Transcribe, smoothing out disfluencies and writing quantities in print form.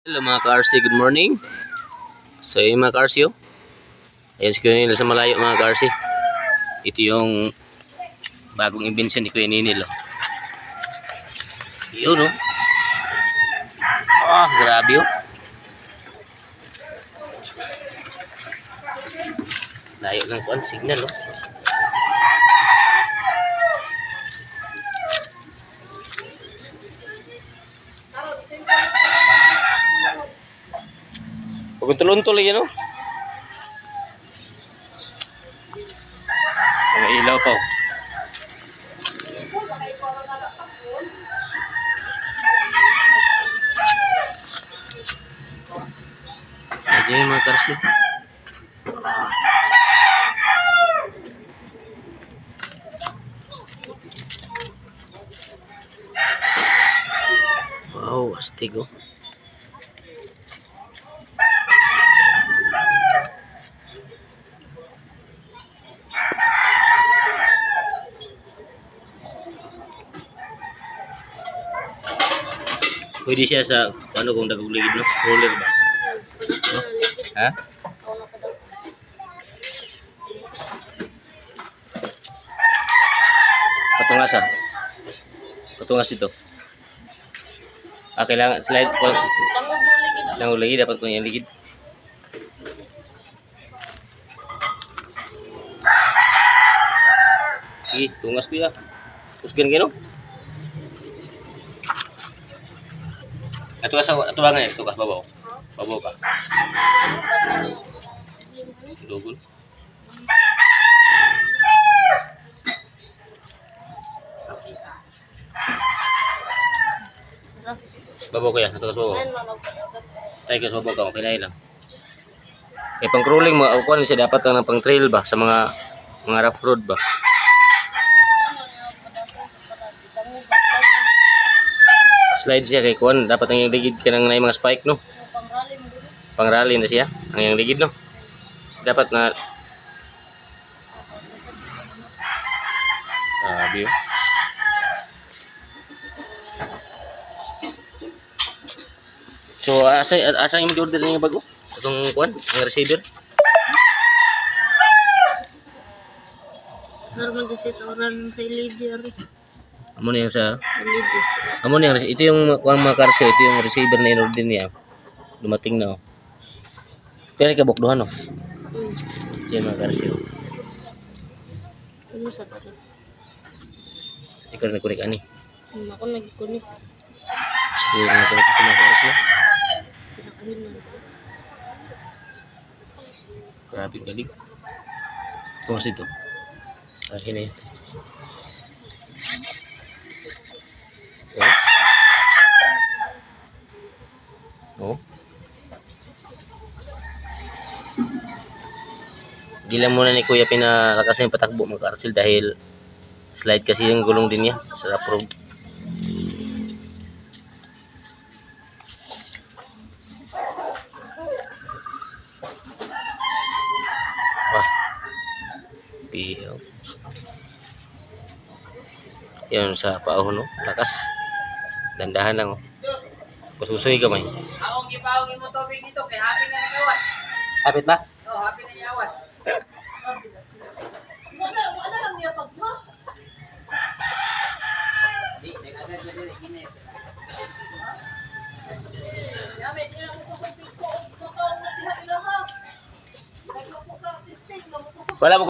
Hello mga ka-RC, good morning. So yung mga ka-RC, oh. Ayan si Kuya Ninil sa malayo mga ka-RC. Ito yung bagong invention ni Kuya Ninil, oh. Yun, oh. Ah, grabe, oh. Layo ng kuan signal, oh. Pagkuntulon-tuloy yan, oh. Ang ilaw pa, oh. Ayan yung mga ka-RC. Wow, astig, oh. Pwede siya sa ano kung nagugligid, no? Roller ba? No? Ha? Patungas, ah. Patungas ito. Ah, kailangan slide po. Nanguligi dapat ko yung ligid. Sige, tungas ko ya. Kusgan gino. Atuwa nga ito ka, babaw. Babaw ka. Dugol. Babaw ko ya, ito ka babaw. Tayo ka babaw ka, okay na lang. Eh, pang crawling mo, ako siya dapat lang ng pang trail ba sa mga rough road ba. Slide siya kay kuan, dapat ang yung ligid ka ng mga spike, no? Pang rally na siya, ang yung ligid, no? So, dapat na view. So asa yung order niya bago? Itong kuan, ang receiver. Sir, mag-set oran sa LED. Amo na yung sa LED. amo na yung, ito yung kuan mga karso, ito yung receiver na in-order niya. Dumating na, oh. Kaya ka bukduhan, oh. Ito yung mga karso. Ano sa pare? Ikaw na kunik ani. Ako nag-connect. Siguro na kunik ito mga karso. Pinakahin na. Grabe galing. Tungas ito. Ahin na yun. Oh. Di lang muna ni Kuya pinalakas yung patakbo mga ka-RC dahil slide kasi yung gulong din niya sa rough road. Ah. Piyaw. Yan sa paahon, no? Lakas. Dandahan lang, oh. Pasusoy gamay. Akong gipawang mo tubig dito kay happy na nagawas. Hapit na? Oh, happy na niyawas. Wala lang niya pag mo. Di, nagagad na din init. Yami, ilang ko sa piko, makaw na diha ilaha. Naglupo sa testing, Wala mo